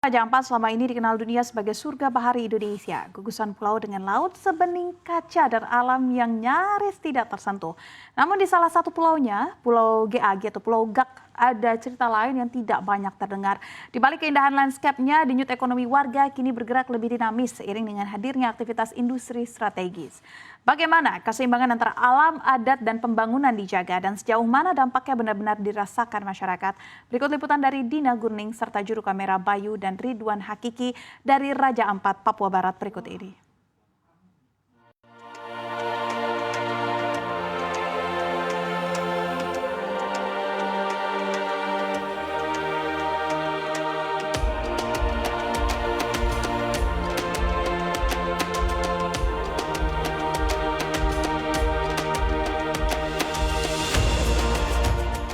Raja Ampat selama ini dikenal dunia sebagai surga bahari Indonesia, gugusan pulau dengan laut sebening kaca dan alam yang nyaris tidak tersentuh. Namun di salah satu pulaunya, Pulau GAG atau Pulau Gak, ada cerita lain yang tidak banyak terdengar. Di balik keindahan landscape-nya, denyut ekonomi warga kini bergerak lebih dinamis seiring dengan hadirnya aktivitas industri strategis. Bagaimana keseimbangan antara alam, adat, dan pembangunan dijaga dan sejauh mana dampaknya benar-benar dirasakan masyarakat? Berikut liputan dari Dina Gurning serta juru kamera Bayu dan Ridwan Hakiki dari Raja Ampat, Papua Barat berikut ini.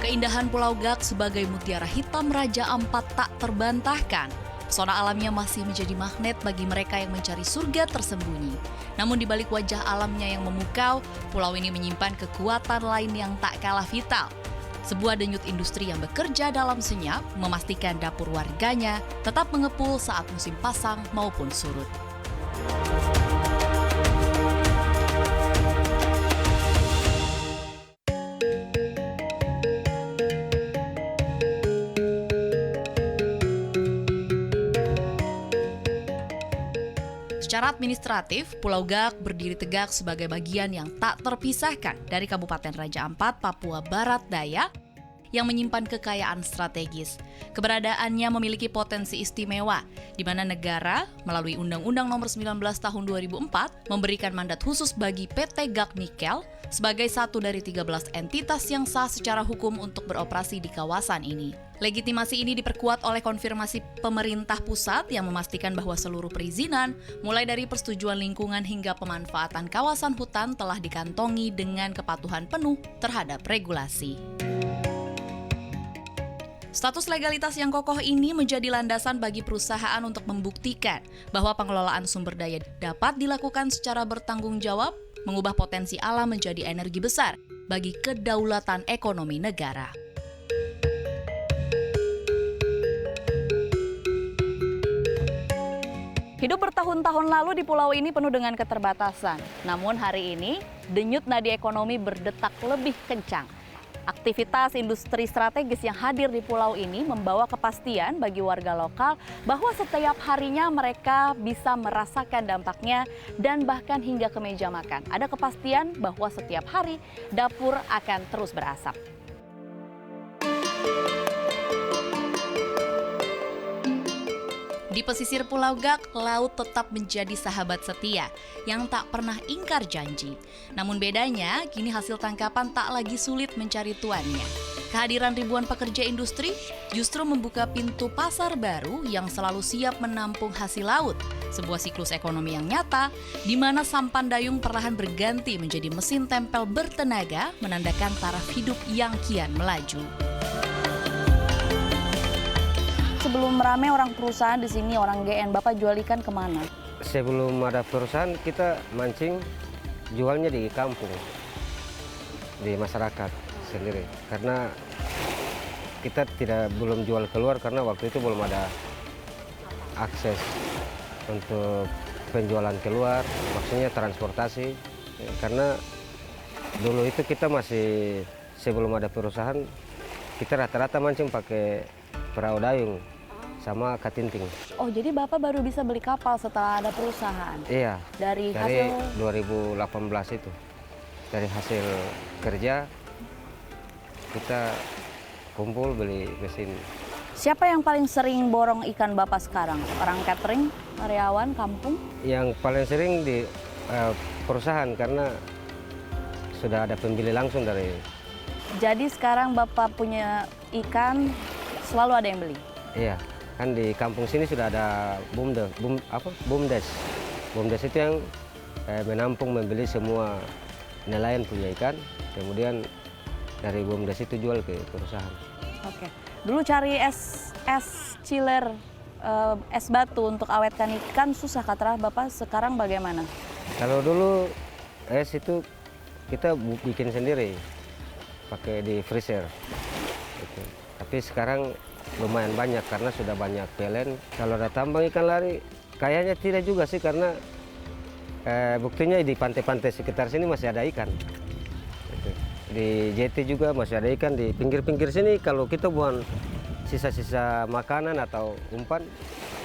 Keindahan Pulau Gak sebagai mutiara hitam Raja Ampat tak terbantahkan. Pesona alamnya masih menjadi magnet bagi mereka yang mencari surga tersembunyi. Namun di balik wajah alamnya yang memukau, pulau ini menyimpan kekuatan lain yang tak kalah vital. Sebuah denyut industri yang bekerja dalam senyap memastikan dapur warganya tetap mengepul saat musim pasang maupun surut. Secara administratif, Pulau Gak berdiri tegak sebagai bagian yang tak terpisahkan dari Kabupaten Raja Ampat, Papua Barat Daya, yang menyimpan kekayaan strategis. Keberadaannya memiliki potensi istimewa, di mana negara melalui Undang-Undang Nomor 19 Tahun 2004 memberikan mandat khusus bagi PT Gak Nikel sebagai satu dari 13 entitas yang sah secara hukum untuk beroperasi di kawasan ini. Legitimasi ini diperkuat oleh konfirmasi pemerintah pusat yang memastikan bahwa seluruh perizinan, mulai dari persetujuan lingkungan hingga pemanfaatan kawasan hutan telah dikantongi dengan kepatuhan penuh terhadap regulasi. Status legalitas yang kokoh ini menjadi landasan bagi perusahaan untuk membuktikan bahwa pengelolaan sumber daya dapat dilakukan secara bertanggung jawab, mengubah potensi alam menjadi energi besar bagi kedaulatan ekonomi negara. Hidup bertahun-tahun lalu di pulau ini penuh dengan keterbatasan. Namun hari ini, denyut nadi ekonomi berdetak lebih kencang. Aktivitas industri strategis yang hadir di pulau ini membawa kepastian bagi warga lokal bahwa setiap harinya mereka bisa merasakan dampaknya dan bahkan hingga ke meja makan. Ada kepastian bahwa setiap hari dapur akan terus berasap. Di pesisir Pulau Gak, laut tetap menjadi sahabat setia yang tak pernah ingkar janji. Namun bedanya, kini hasil tangkapan tak lagi sulit mencari tuannya. Kehadiran ribuan pekerja industri justru membuka pintu pasar baru yang selalu siap menampung hasil laut. Sebuah siklus ekonomi yang nyata, di mana sampan dayung perlahan berganti menjadi mesin tempel bertenaga, menandakan taraf hidup yang kian melaju. Sebelum rame orang perusahaan di sini, orang GN, Bapak jual ikan kemana? Sebelum ada perusahaan, kita mancing jualnya di kampung, di masyarakat sendiri. Karena kita belum jual keluar karena waktu itu belum ada akses untuk penjualan keluar, maksudnya transportasi. Karena dulu itu kita masih, sebelum ada perusahaan, kita rata-rata mancing pakai perahu dayung sama katinting. Oh, jadi Bapak baru bisa beli kapal setelah ada perusahaan? Iya. Dari Dari hasil 2018 itu. Dari hasil kerja kita kumpul beli mesin. Siapa yang paling sering borong ikan Bapak sekarang? Orang catering, karyawan, kampung? Yang paling sering di perusahaan karena sudah ada pembeli langsung dari. Jadi sekarang Bapak punya ikan selalu ada yang beli? Iya. Kan di kampung sini sudah ada BUMDes. BUMDes itu yang menampung, membeli semua nelayan punya ikan, kemudian dari BUMDes itu jual ke perusahaan. Oke. Dulu cari es chiller, es batu untuk awetkan ikan susah kata Bapak, sekarang bagaimana? Kalau dulu es itu kita bikin sendiri, pakai di freezer. Gitu. Tapi sekarang lumayan banyak karena sudah banyak PLN. Kalau ada tambang ikan lari, kayaknya tidak juga sih karena buktinya di pantai-pantai sekitar sini masih ada ikan. Gitu. Di JT juga masih ada ikan, di pinggir-pinggir sini kalau kita buang sisa-sisa makanan atau umpan,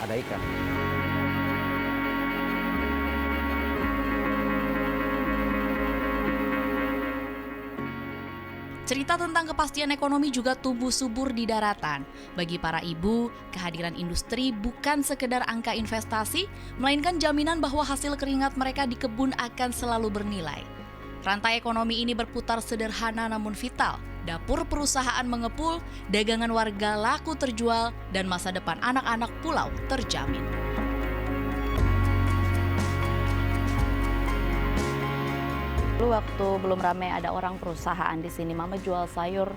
ada ikan. Cerita tentang kepastian ekonomi juga tumbuh subur di daratan. Bagi para ibu, kehadiran industri bukan sekedar angka investasi, melainkan jaminan bahwa hasil keringat mereka di kebun akan selalu bernilai. Rantai ekonomi ini berputar sederhana namun vital. Dapur perusahaan mengepul, dagangan warga laku terjual, dan masa depan anak-anak pulau terjamin. Dulu waktu belum ramai ada orang perusahaan di sini, Mama jual sayur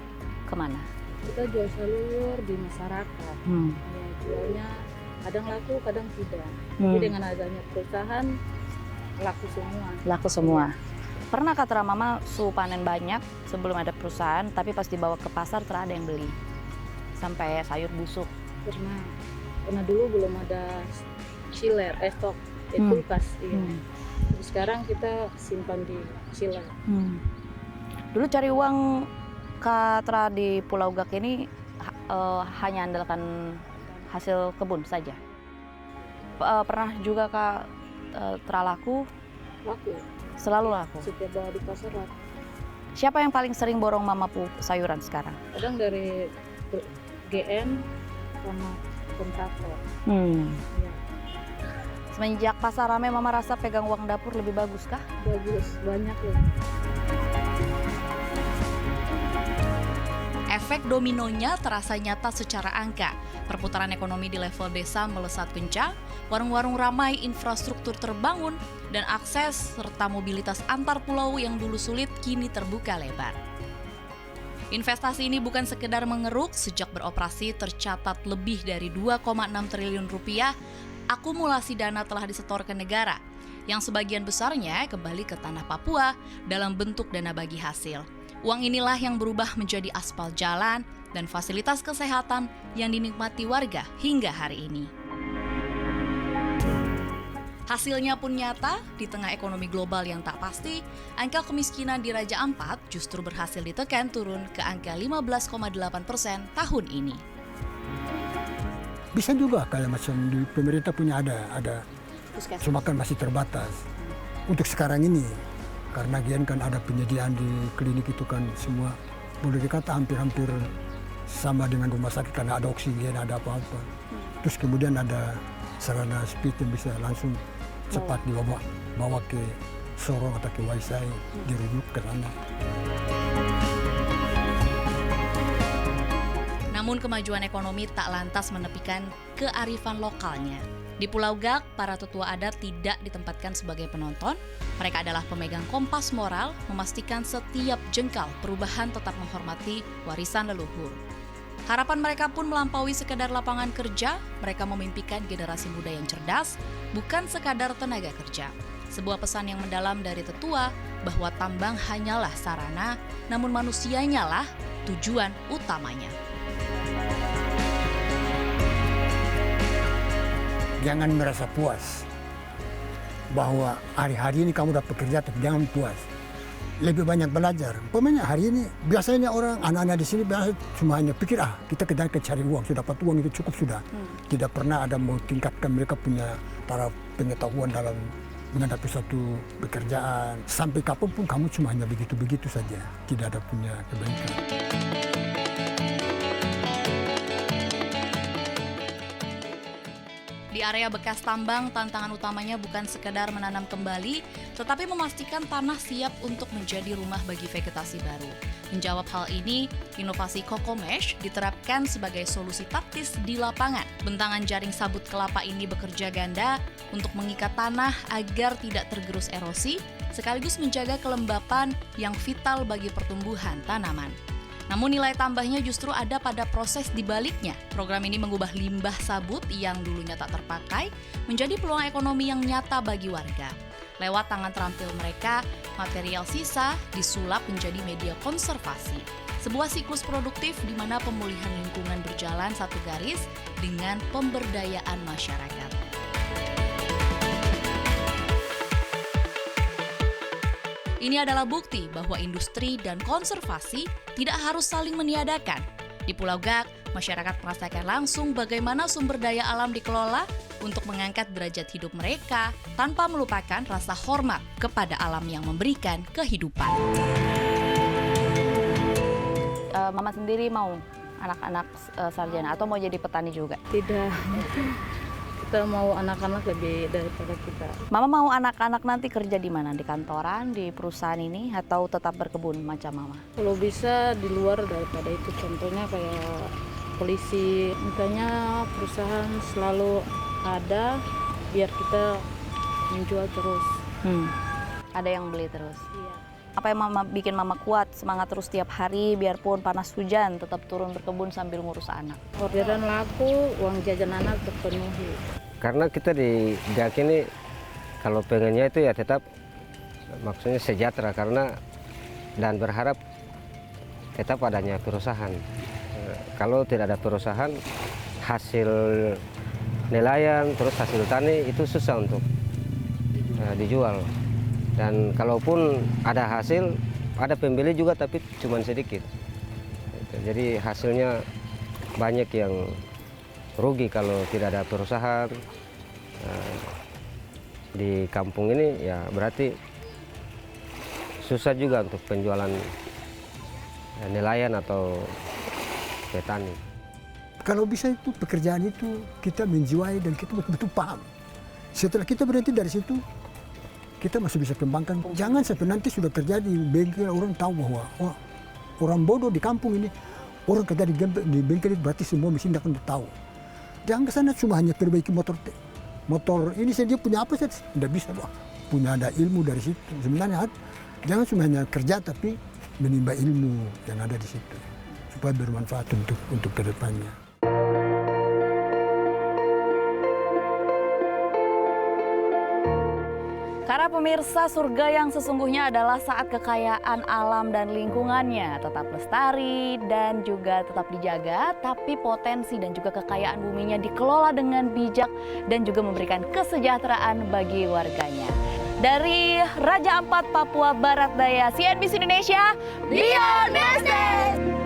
kemana? Kita jual sayur di masyarakat. Ya, jualnya kadang laku, kadang tidak. Tapi dengan adanya perusahaan laku semua. Laku semua. Pernah kata Mama su panen banyak sebelum ada perusahaan, tapi pas dibawa ke pasar tak ada yang beli. Sampai sayur busuk. Karena dulu belum ada chiller, stok, kulkas. Iya. Jadi sekarang kita simpan di chiller. Dulu cari uang Katra di Pulau Gak ini hanya andalkan hasil kebun saja. Pernah juga Kak terlaku? Laku. Selalu laku. Setiap bawa di pasar laku. Siapa yang paling sering borong Mama sayuran sekarang? Kadang dari GM sama kontraktor. Ya, Semenjak pasar ramai, Mama rasa pegang uang dapur lebih bagus kah? bagus, banyak loh. Efek dominonya terasa nyata secara angka. Perputaran ekonomi di level desa melesat kencang, warung-warung ramai, infrastruktur terbangun, dan akses serta mobilitas antar pulau yang dulu sulit kini terbuka lebar. Investasi ini bukan sekedar mengeruk, sejak beroperasi tercatat lebih dari 2,6 triliun rupiah, akumulasi dana telah disetor ke negara, yang sebagian besarnya kembali ke tanah Papua dalam bentuk dana bagi hasil. Uang inilah yang berubah menjadi aspal jalan dan fasilitas kesehatan yang dinikmati warga hingga hari ini. Hasilnya pun nyata, di tengah ekonomi global yang tak pasti, angka kemiskinan di Raja Ampat justru berhasil ditekan turun ke angka 15,8% tahun ini. Bisa juga kayak macam di pemerintah punya ada, cuma kan masih terbatas. Untuk sekarang ini, karena Gian kan ada penyediaan di klinik itu kan semua boleh dikata hampir-hampir sama dengan rumah sakit karena ada oksigen, ada apa-apa. Terus kemudian ada sarana speed yang bisa langsung cepat bawa ke Sorong atau ke Waisai, dirujuk ke sana. Namun kemajuan ekonomi tak lantas menepikan kearifan lokalnya. Di Pulau Gak, para tetua adat tidak ditempatkan sebagai penonton. Mereka adalah pemegang kompas moral, memastikan setiap jengkal perubahan tetap menghormati warisan leluhur. Harapan mereka pun melampaui sekadar lapangan kerja, mereka memimpikan generasi muda yang cerdas, bukan sekadar tenaga kerja. Sebuah pesan yang mendalam dari tetua bahwa tambang hanyalah sarana, namun manusianya lah tujuan utamanya. Jangan merasa puas bahwa hari-hari ini kamu udah bekerja, tapi jangan puas. Lebih banyak belajar. Pokoknya hari ini biasanya orang anak-anak di sini biasa cuma hanya pikir kita cari uang, sudah dapat uang itu cukup sudah. Tidak pernah ada mau tingkatkan mereka punya taraf pengetahuan dalam menghadapi suatu pekerjaan. Sampai kapanpun kamu cuma hanya begitu-begitu saja, tidak ada punya kebaikan. Di area bekas tambang, tantangan utamanya bukan sekedar menanam kembali, tetapi memastikan tanah siap untuk menjadi rumah bagi vegetasi baru. Menjawab hal ini, inovasi Coco Mesh diterapkan sebagai solusi taktis di lapangan. Bentangan jaring sabut kelapa ini bekerja ganda untuk mengikat tanah agar tidak tergerus erosi, sekaligus menjaga kelembapan yang vital bagi pertumbuhan tanaman. Namun nilai tambahnya justru ada pada proses di baliknya. Program ini mengubah limbah sabut yang dulunya tak terpakai menjadi peluang ekonomi yang nyata bagi warga. Lewat tangan terampil mereka, material sisa disulap menjadi media konservasi. Sebuah siklus produktif di mana pemulihan lingkungan berjalan satu garis dengan pemberdayaan masyarakat. Ini adalah bukti bahwa industri dan konservasi tidak harus saling meniadakan. Di Pulau Gak, masyarakat merasakan langsung bagaimana sumber daya alam dikelola untuk mengangkat derajat hidup mereka tanpa melupakan rasa hormat kepada alam yang memberikan kehidupan. Mama sendiri mau anak-anak sarjana atau mau jadi petani juga? Tidak, kita mau anak-anak lebih daripada kita. Mama mau anak-anak nanti kerja di mana? Di kantoran, di perusahaan ini, atau tetap berkebun macam Mama? Kalau bisa di luar daripada itu, contohnya kayak polisi. Makanya perusahaan selalu ada biar kita menjual terus. Ada yang beli terus. Iya. Apa yang bikin Mama kuat, semangat terus tiap hari, biarpun panas hujan, tetap turun berkebun sambil ngurus anak? Orderan laku, uang jajan anak terpenuhi. Karena kita di Gak ini kalau pengennya itu ya tetap maksudnya sejahtera dan berharap tetap adanya perusahaan. Kalau tidak ada perusahaan, hasil nelayan terus hasil tani itu susah untuk dijual. Dan kalaupun ada hasil, ada pembeli juga tapi cuma sedikit. Jadi hasilnya banyak yang rugi kalau tidak ada perusahaan. Di kampung ini ya berarti susah juga untuk penjualan nelayan atau petani. Kalau bisa itu pekerjaan itu kita menjiwai dan kita betul-betul paham. Setelah kita berhenti dari situ, kita masih bisa kembangkan. Jangan sampai nanti sudah kerja di bengkel, orang tahu bahwa orang bodoh di kampung ini, orang kerja di bengkel itu berarti semua mesin akan tahu. Jangan ke sana cuma hanya perbaiki motor ini saja punya apa saja, tidak bisa loh. Punya ada ilmu dari situ. Sebenarnya jangan cuma hanya kerja tapi menimba ilmu yang ada di situ supaya bermanfaat untuk kedepannya. Karena pemirsa, surga yang sesungguhnya adalah saat kekayaan alam dan lingkungannya tetap lestari dan juga tetap dijaga, tapi potensi dan juga kekayaan buminya dikelola dengan bijak dan juga memberikan kesejahteraan bagi warganya. Dari Raja Ampat, Papua Barat Daya, CNBC Indonesia, Beyond Business!